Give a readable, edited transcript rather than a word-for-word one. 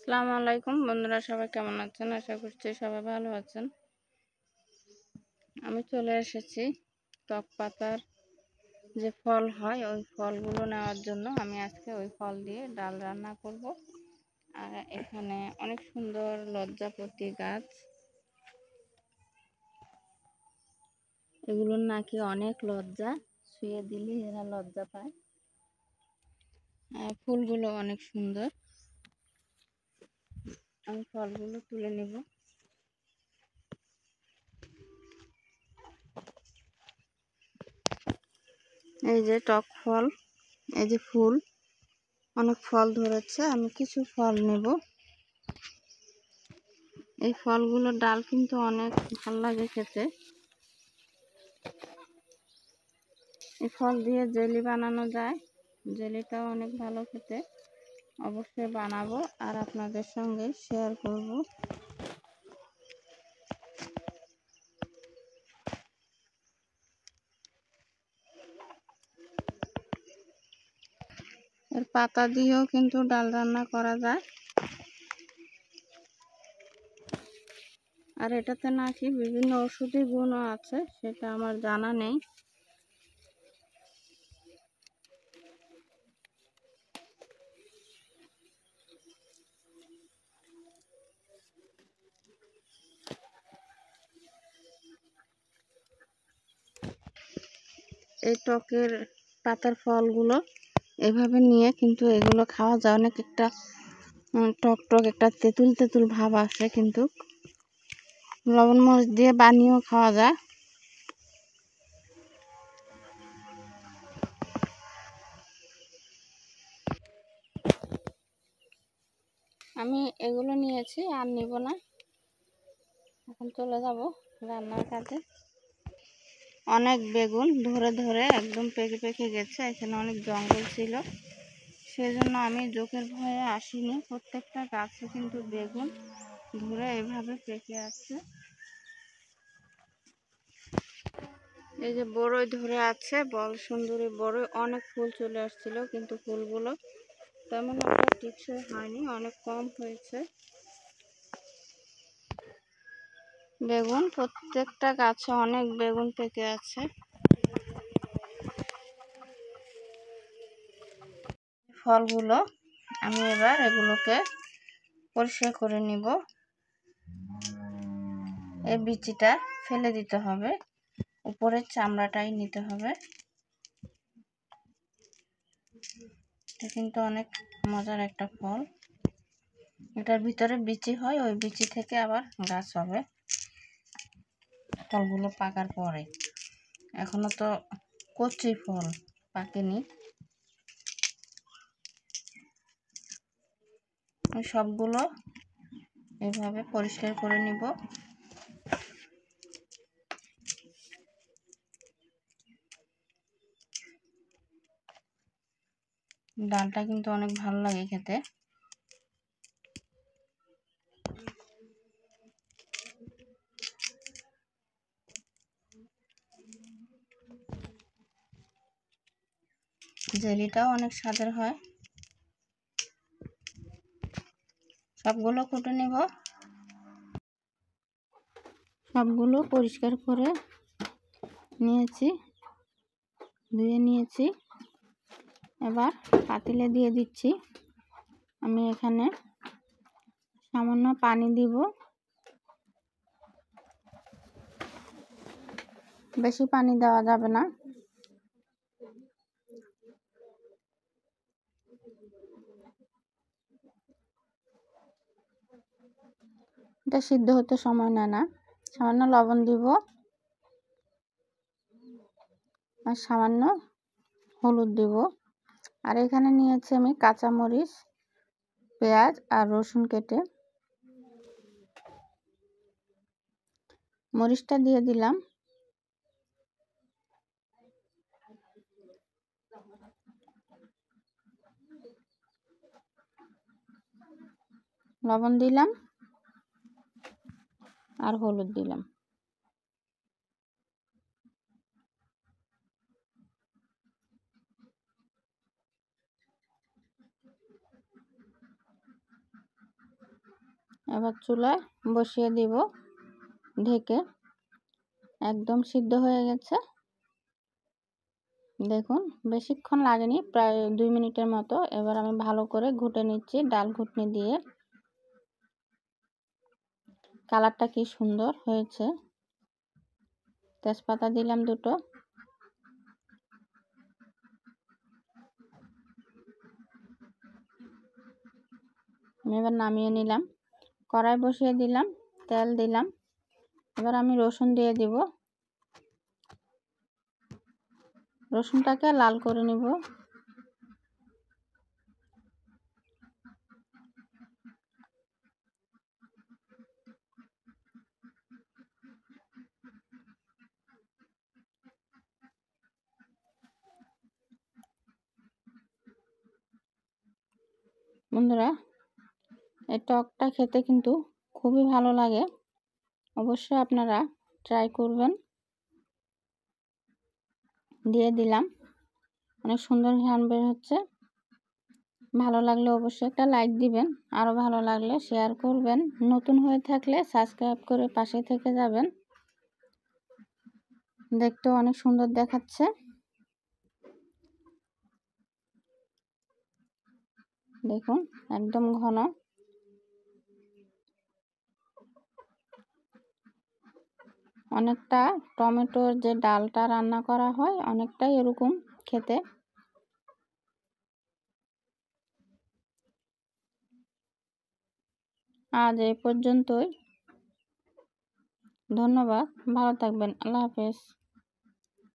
আসসালামু আলাইকুম বন্ধুরা, সবাই কেমন আছেন? আশা করছি সবাই ভালো আছেন। আমি চলে এসেছি টক পাতার যে ফল হয় ওই ফলগুলো নেওয়ার জন্য। আমি আজকে ওই ফল দিয়ে ডাল রান্না করব। আর এখানে অনেক সুন্দর লজ্জাপতি গাছ, এগুলোর নাকি অনেক লজ্জা, শুয়ে দিলে এরা লজ্জা পায়। আর ফুলগুলো অনেক সুন্দর। আমি ফলগুলো তুলে নেব। এই যে টক ফল, এই যে ফুল, অনেক ফল ধরেছে। আমি কিছু ফল নেব। এই ফলগুলোর ডাল কিন্তু অনেক ভালো লাগে খেতে। এই ফল দিয়ে জেলি বানানো যায়, জেলিটাও অনেক ভালো খেতে। অবশ্যই বানাবো আর আপনাদের সঙ্গে শেয়ার করব। এর পাতা দিয়েও কিন্তু ডাল রান্না করা যায়। আর এটাতে নাকি বিভিন্ন ওষুধি গুণও আছে, সেটা আমার জানা নেই। এই টকের পাতার ফলগুলো এভাবে নিয়ে কিন্তু এগুলো খাওয়া যায়। অনেক একটা টক টক একটা তেঁতুল তেঁতুল ভাব আসে, কিন্তু লবণ মরিচ দিয়ে বানিয়েও খাওয়া যায়। আমি এগুলো নিয়েছি, আর নিব না। এখন চলে যাব রান্নার কাজে। অনেক বেগুন ধরে ধরে একদম পেকে পেকে গেছে। এখানে অনেক জঙ্গল ছিল, সেজন্য আমি জোকের ভয়ে আসিনি। প্রত্যেকটা গাছে কিন্তু বেগুন ধরে এভাবে পেকে আছে। এই যে বড়ই ধরে আছে, বল সুন্দরী বড়ই, অনেক ফুল চলে আসছিল, কিন্তু ফুলগুলো তেমন একটা টিকসই হয়নি, অনেক কম হয়েছে। বেগুন প্রত্যেকটা গাছে অনেক বেগুন পেকে আছে। ফলগুলো আমি এবার এগুলোকে পরিষ্কার করে নিব। এই বিচিটা ফেলে দিতে হবে, উপরের চামড়াটাই নিতে হবে। এটা কিন্তু অনেক মজার একটা ফল। এটার ভিতরে বিচি হয়, ওই বিচি থেকে আবার গাছ হবে ফলগুলো পাকার পরে। এখনো তো কচি ফল, পাকেনি। সবগুলো এভাবে পরিষ্কার করে নিব। ডালটা কিন্তু অনেক ভালো লাগে খেতে। জেলিটাও অনেক স্বাদের হয়। সবগুলো কুটে নেব। সবগুলো পরিষ্কার করে নিয়েছি, ধুয়ে নিয়েছি। এবার পাতিলে দিয়ে দিচ্ছি। আমি এখানে সামান্য পানি দিব, বেশি পানি দেওয়া যাবে না। এটা সিদ্ধ হতে সময় নেয় না। সামান্য লবণ দিব আর সামান্য হলুদ দিব। আর এখানে নিয়েছি আমি কাঁচামরিচ, পেঁয়াজ আর রসুন কেটে। মরিচটা দিয়ে দিলাম। লবণ দিলাম আর হলুদ দিলাম। এবার চুলায় বসিয়ে দিব ঢেকে। একদম সিদ্ধ হয়ে গেছে। দেখুন বেশিক্ষণ লাগেনি, প্রায় 2 মিনিটের মতো। এবার আমি ভালো করে ঘুটে নিচ্ছি ডাল ঘুটনি দিয়ে। কালারটা কি সুন্দর হয়েছে। তেজপাতা দিলাম 2টো। আমি এবার নামিয়ে নিলাম। কড়াই বসিয়ে দিলাম, তেল দিলাম। এবার আমি রসুন দিয়ে দিব। রসুনটাকে লাল করে নিব। বন্ধুরা, এই টকটা খেতে কিন্তু খুবই ভালো লাগে। অবশ্যই আপনারা ট্রাই করবেন। দিয়ে দিলাম, অনেক সুন্দর ঘ্রাণ বের হচ্ছে। ভালো লাগলে অবশ্যই একটা লাইক দিবেন, আরও ভালো লাগলে শেয়ার করবেন। নতুন হয়ে থাকলে সাবস্ক্রাইব করে পাশে থেকে যাবেন। দেখতেও অনেক সুন্দর দেখাচ্ছে। দেখুন একদম ঘন। অনেকটা টমেটোর যে ডালটা রান্না করা হয়, অনেকটাই এরকম খেতে। আজ এই পর্যন্তই। ধন্যবাদ, ভালো থাকবেন। আল্লাহ হাফেজ।